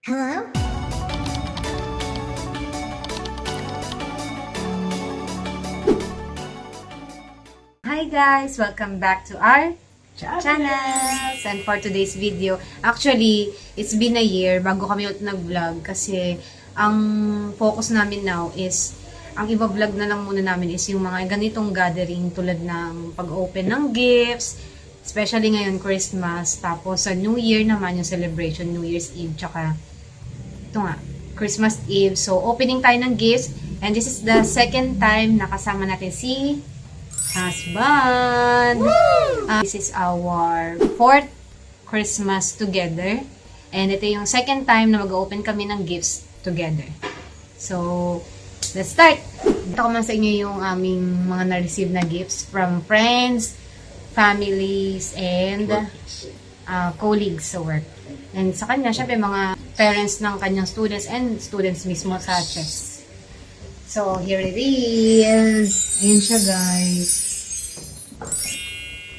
Hello? Hi guys! Welcome back to our channels! And for today's video, actually, it's been a year bago kami ulit nag-vlog kasi ang focus namin now is, ang iba-vlog na lang muna namin is yung mga ganitong gathering tulad ng pag-open ng gifts, especially ngayon Christmas, tapos sa New Year naman yung celebration, New Year's Eve, tsaka ito nga, Christmas Eve. So, opening tayo ng gifts, and this is the second time na kasama natin si husband. This is our fourth Christmas together. And ito yung second time na mag-open kami ng gifts together. So, let's start! Ito ko man sa inyo yung aming mga na-receive na gifts from friends, families, and colleagues sa work. And sa kanya, syempre mga parents ng kanyang students and students mismo sa chess. So, here it is. Ayan siya, guys.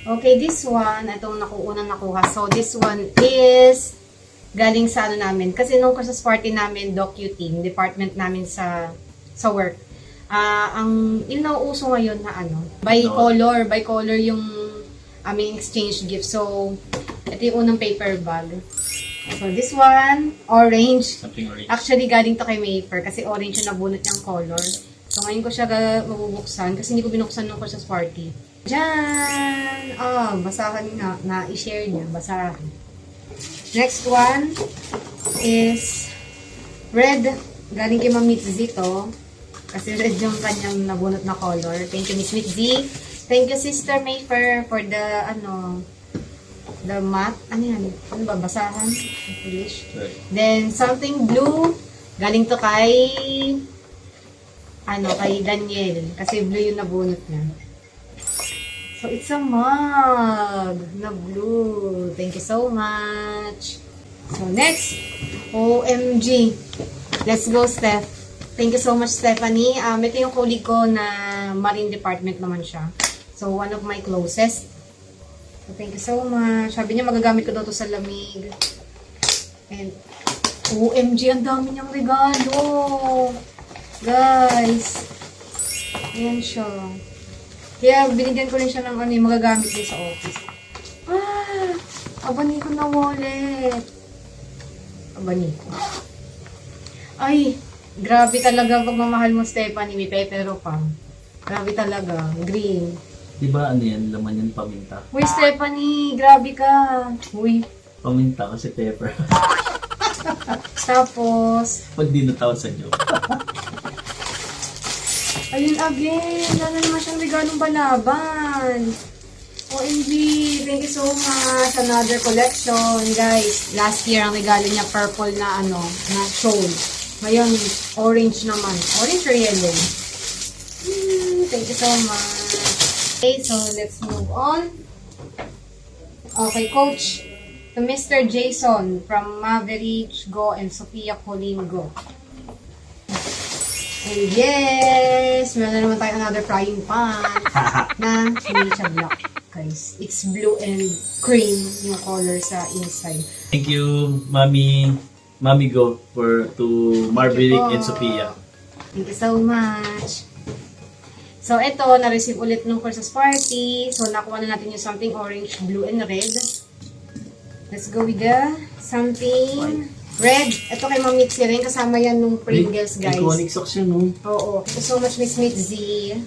Okay, this one, itong unang nakuha. So, this one is galing sa ano namin. Kasi nung Christmas party namin, docu-team, department namin sa work. Yung nauuso ngayon na ano, by color yung aming exchange gift. So, ito yung unang paper bag. So, this one, orange. Something orange. Actually, galing to kay Mayfair kasi orange yung nabunot niyang color. So, ngayon ko siya mabubuksan kasi hindi ko binuksan nung Christmas party. Diyan! Basahan nga. Na-i-share niya. Basahan. Next one is red. Galing kay Ma'am Mitzi to. Kasi red yung kanyang nabunot na color. Thank you, Miss Mitzi. Thank you, Sister Mayfair, for the, the matte. Ano yan? Ano ba? Basahan? English. Right. Then, something blue. Galing to kay Daniel. Kasi blue yung nabunot niya. So, it's a mug na blue. Thank you so much. So, next. OMG. Let's go, Steph. Thank you so much, Stephanie. Ito yung colleague ko na Marine Department naman siya. So, one of my closest. So, thank you so much. Sabi niya, magagamit ko daw to sa lamig. And, OMG, ang dami niyang regalo. Guys. Ayan siya. Kaya, binigyan ko rin siya ng magagamit din sa office. Abaniko na wallet. Abaniko. Ay, grabe talaga pagmamahal mo, Stephanie. May pepero pa. Grabe talaga. Green. Diba ano yan? Laman yan paminta. Uy, Stephanie, grabe ka. Uy. Paminta kasi pepper. Tapos, Pag di natawad sa joke. ayun again. Lalo naman siyang regalong balaban. OMG, thank you so much. Another collection, guys. Last year, ang regalo niya, purple na na shawl. Ngayon, orange naman. Orange or yellow? Thank you so much. Okay, so let's move on. Okay, Coach. To Mr. Jason from Maverick Go and Sophia Colleen Go. And yes, meron na naman tayo another frying pan na hindi siya black, guys. It's blue and cream yung color sa inside. Thank you, Mami Go to Marverick and Sophia. Thank you so much. So, ito, na-receive ulit nung Christmas party. So, nakuha na natin yung something orange, blue, and red. Let's go with the something red. Ito kay Ma'am Mitzi rin. Kasama yan nung Pringles, guys. Iconic socks yun, no? Oo. Thank you so much, Miss Mitzi.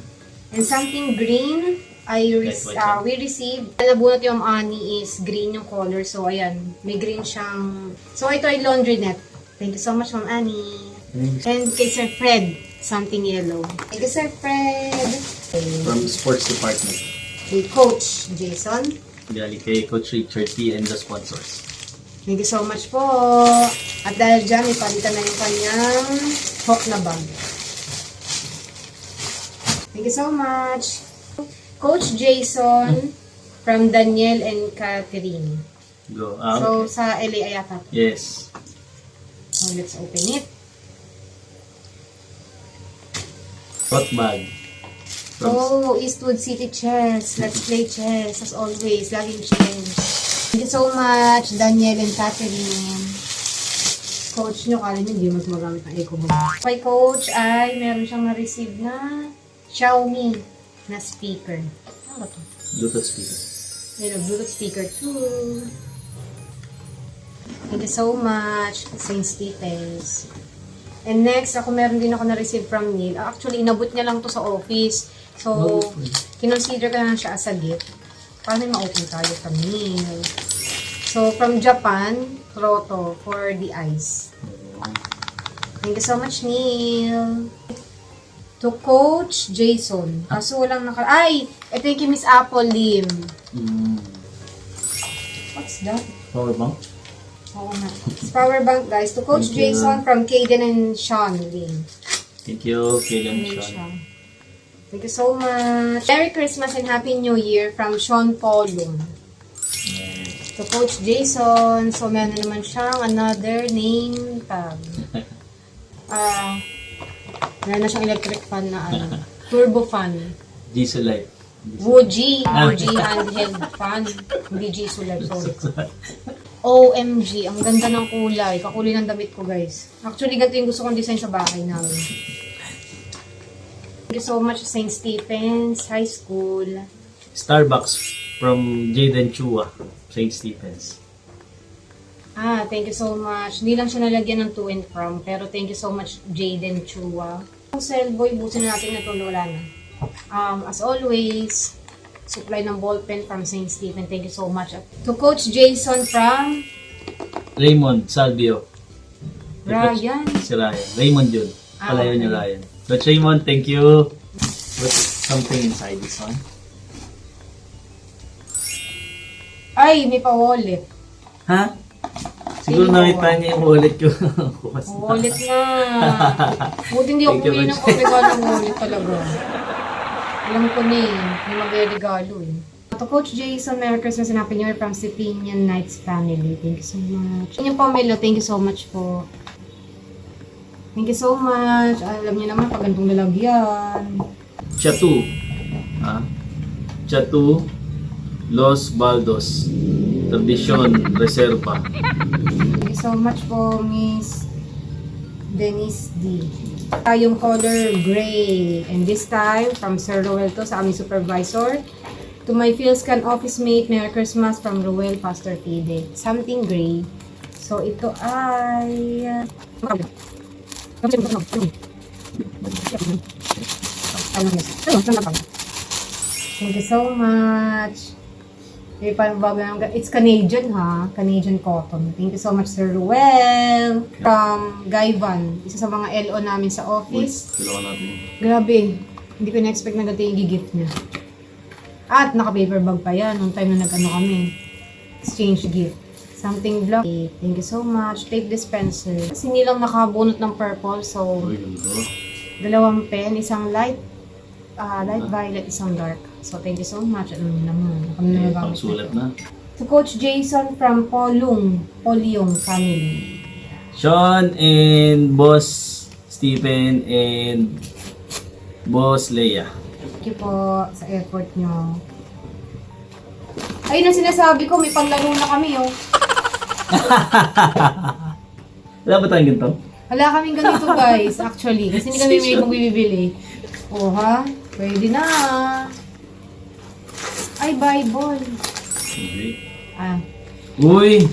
And something green, we received. Nabunot yung ani is green yung color. So, ayan. May green siyang... So, ito ay laundry net. Thank you so much, Ma'am Annie. And kay Sir Fred, something yellow. Thank you, Sir Fred. From Sports Department. Kay Coach Jason. Galing kay Coach Richard T. and the sponsors. Thank you so much po. At dahil dyan, ipalitan na yung kanyang hook na bag. Thank you so much. Coach Jason from Daniel and Catherine. Go. So, Okay. sa LA ayata. Yes. So, let's open it. Hot bag. Oh, Eastwood City Chess. Let's play chess as always. Laging chess. Thank you so much, Daniel and Catherine. coach nyo, kala nyo hindi mas magamit ng EcoBook. Kay coach ay meron siyang na-receive na Xiaomi na speaker. Ano ba ito? Bluetooth speaker. Meron Bluetooth speaker too. Thank you so much, St. Stephen's. And next, meron din ako na-receive from Neil. Actually, inabot niya lang to sa office. So, kinonsider ko na siya as a gift. Paano ma-open tayo from Neil? So, from Japan, Proto for the eyes. Thank you so much, Neil. To Coach Jason. Kaso walang Ay! Ito yung kay Miss Apple Lim. What's that? Power bank? Oo nga. It's power bank, guys. To Coach Thank you. Jason from Kaden and Sean Lim. Thank you, Kaylan Thank Sean. you so much. Merry Christmas and Happy New Year from Sean Polong. To Coach Jason. So, meron na naman siyang another name tag. Meron na siyang electric fan na turbo fan. Diesel light. Woji handheld fan. Hindi Jisoo Live, sorry. OMG, ang ganda ng kulay. Kakulay ng damit ko, guys. Actually, ganito yung gusto kong design sa bahay namin. Thank you so much, St. Stephen's High School. Starbucks from Jaden Chua, St. Stephen's. Thank you so much. Hindi lang siya nalagyan ng to and from, pero thank you so much, Jaden Chua. Ang Cellboy, busin na natin na ito, wala na. As always, supply ng ballpen from St. Stephen. Thank you so much. To Coach Jason from Raymond Salvio. Ryan. Si Ryan. Raymond yun. Palayo Okay. niya Ryan. Coach Raymond, thank you. Put something inside this one. Ay, may pa-wallet. Ha? Siguro nakita niya yung wallet ko. Wallet na. Buti hindi ako Thank you, bumili ng Coach. pagregalo ng wallet talaga. Alam ko na eh. May magregalo eh. To Coach Jason, Merry Christmas and Happy New Year from Sipinian Knights family. Thank you so much. Yung Pamelo, thank you so much po. Thank you so much. Alam niyo naman, pag ganitong lalagyan. Chatu. Ha? Chatu. Los Baldos. Tradition. Reserva. Thank you so much po, Miss Denise D. Yung color gray. And this time, from Sir Roel to sa aming supervisor. To my PhilScan office mate, Merry Christmas from Roel Pastor Fide. Something gray. So, ito ay... Thank you so much. It's Canadian ha. Canadian cotton. Thank you so much, Sir Ruel. From Gaivan. Isa sa mga LO namin sa office. Kailangan natin. Grabe. Hindi ko na-expect na ganito yung gift niya. At naka-paper bag pa yan. Nung time na nag-ano kami. Exchange gift. Something block. Thank you so much. Tape dispenser. Kasi nilang nakabunot ng purple. So, Uy, ganda. dalawang pen. Isang light violet, isang dark. So, thank you so much. Ano naman. Kami na nagamit Pangsulat nito. na. To Coach Jason from Polyong family. Sean and Boss Stephen and Boss Leia. Thank you po sa effort nyo. Ayun ang sinasabi ko, may panlaro na kami oh. Wala ba tayong ganito? Wala kaming ganito guys, actually. Kasi hindi kami may magbibili. Oh ha? Pwede na. Ay, Bible. Okay. Uy.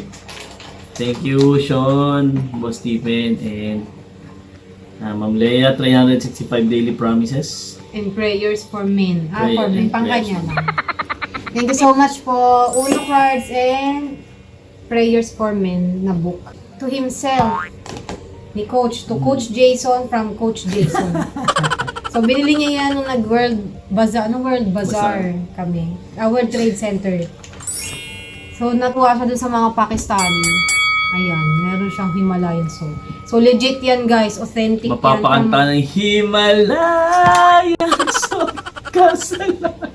Thank you, Sean, Boss Stephen, and Ma'am Leia, 365 daily promises. And prayers for men. For Prayer men. and Pang prayers kanya for lang. Thank you so much po. Uno cards and prayers for men na book. To himself. Ni Coach. To Coach Jason from Coach Jason. So, binili niya yan nung nag-World Bazaar. Anong World Bazaar kami? World Trade Center. So, natuwa siya dun sa mga Pakistani. Ayan, meron siyang Himalayan song. So, legit yan guys. Authentic yan. Mapapakanta ng Himalayan sa kasalan.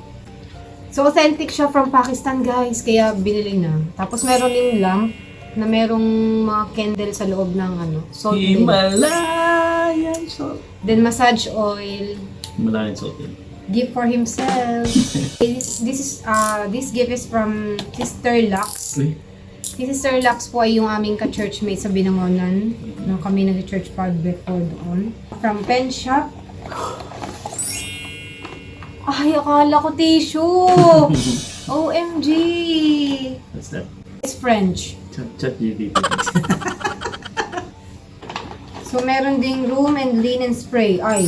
So, authentic siya from Pakistan guys. Kaya binili na. Tapos, meron yung lamp na merong mga candle sa loob ng salt din. Himalayan salt. Then, massage oil. Himalayan salt din. Gift for himself. This gift is from Sister Lux. Uy. Si Sister Lux po ay yung aming ka-churchmate sa Binangonan. Nung kami nag-church pag before doon. From Pen Shop. Ay, akala ko tissue! OMG! What's that? It's French. Chat GPT. So, meron ding room and linen spray. Ay,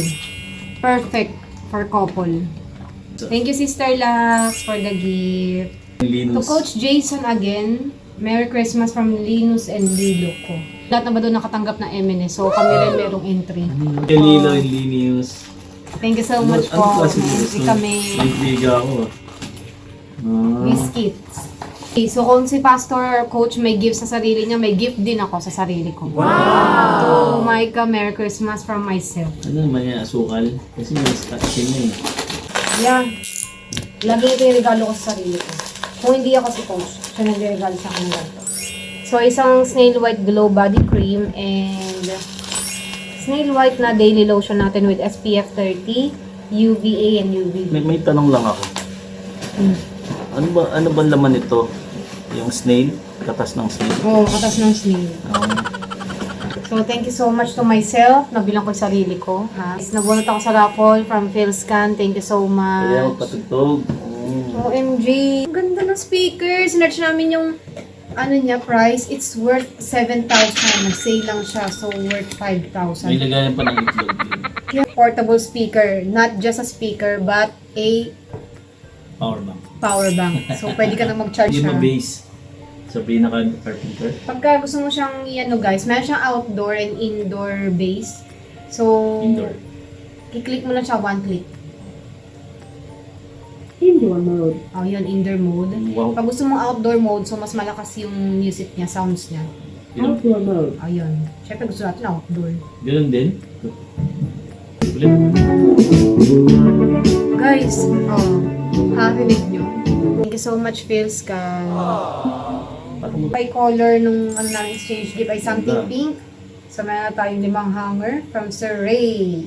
perfect for couple. Thank you, Sister Lux, for the gift. To Linus. Coach Jason again, Merry Christmas from Linus and Lilo ko. Lahat na ba doon nakatanggap ng M&S? So, kami rin merong entry. Kay Lilo and Linus. Thank you so much po. klase May entry kami. Nagbiga ako. Biscuits. Okay, so kung si Pastor Coach may gift sa sarili niya, may gift din ako sa sarili ko. Wow! To Micah, Merry Christmas from myself. Ano naman yan, asukal? Kasi may asin na eh. Yan. Lagi ito yung regalo ko sa sarili ko. Kung hindi ako si Coach, siya nag-regalo sa akin ganito. So, isang Snail White Glow Body Cream and Snail White na daily lotion natin with SPF 30, UVA and UVB. May tanong lang ako. Ano ba laman ito? Yung snail? Katas ng snail? Oo, katas ng snail. So, thank you so much to myself. Nabilang ko yung sarili ko. Ha? Nabunot ako sa raffle from Philscan. Thank you so much. Kaya ako patugtog. OMG. Ang ganda ng speaker. Sinerch namin yung ano niya, price. It's worth 7,000. Nag-sale lang siya. So, worth 5,000. May lagayan pa ng itlog. Portable speaker. Not just a speaker, but a Power bank. power bank. So, pwede ka na mag-charge Hindi siya. ma-base. Sa pinaka-carpenter. Pagka gusto mo siyang ano guys, meron siyang outdoor and indoor base. So, Indoor. i-click mo lang siya one click. Indoor mode. Oh, yun, indoor mode. Wow. Pag gusto mong outdoor mode, so mas malakas yung music niya, sounds niya. Ganun, Outdoor mode. Oh, yun. Siyempre gusto natin outdoor. ganun din. Ulit. Guys, happy with nyo. Thank you so much, Philscan. By color nung ano namin exchange gift ay something pink. So, meron na tayong 5 hanger from Sir Ray.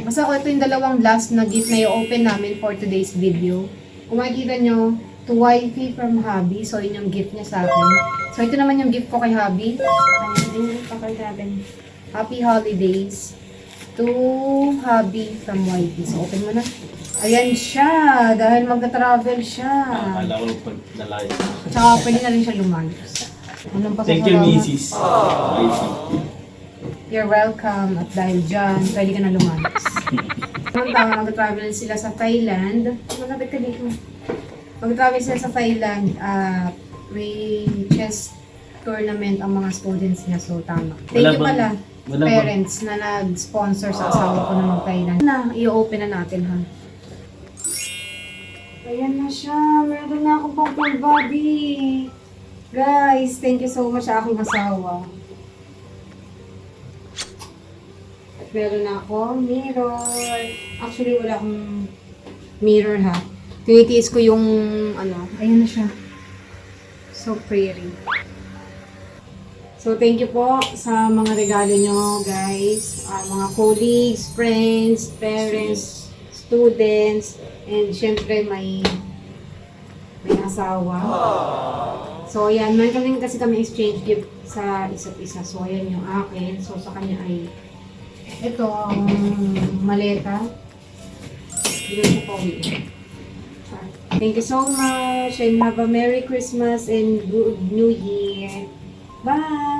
Basta ito yung dalawang last na gift na i-open namin for today's video. Kung makikita nyo, to wifey from hubby. So, yun yung gift niya sa akin. So, ito naman yung gift ko kay hubby. Ayun, yung pakita natin. Happy holidays to hubby from wifey. So, open mo na. Ayan siya, dahil magta-travel siya. Akala ko pag nalayo. Tsaka pwede na rin siya lumayos. Anong Thank you, pasasalamat? Mrs. Wifey. You're welcome. At dahil dyan, pwede ka na lumayos. Tama, mag-travel sila sa Thailand. Malapit ka dito. Mag-travel sila sa Thailand at may chess tournament ang mga students niya. So, tama. Thank you pala wala parents na nag-sponsor sa asawa ko na mag-Thailand. Na, i-open na natin ha. Ayan na siya. Meron na akong pang full body. Guys, thank you so much sa aking asawa. At meron na akong mirror. Actually, wala akong mirror ha. Tinitiis ko yung ano. Ayan na siya. So pretty. So, thank you po sa mga regalo nyo, guys. Mga colleagues, friends, parents, students, and syempre may asawa. So, ayan. Meron kasi kami exchange gift sa isa't isa. So, ayan yung akin. So, sa kanya ay ito ang maleta. Bigyan ko po ulit. Thank you so much and have a Merry Christmas and Good New Year. Bye!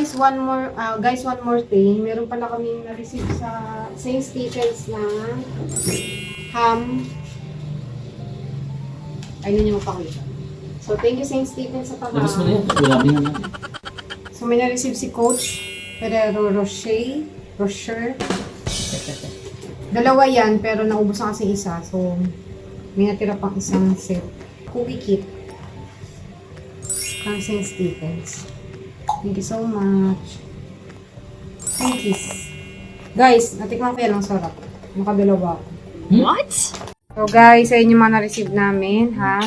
So one more thing. Meron pala kaming na-receive sa St. Stephen's na ham. Ayun niyo mapakita. So thank you St. Stephen's sa pag-ham. Labas mo na yan. Wala mo yan. So may na-receive si Coach Ferrero Rocher. Dalawa yan, pero naubos na kasi isa. So, may natira pang isang set. Cookie kit. From St. Stephen's. Thank you so much. Thank you. Guys, natikman ko yan ang sarap. Nakadalawa ako. What? So guys, ayun yung mga na-receive namin, ha?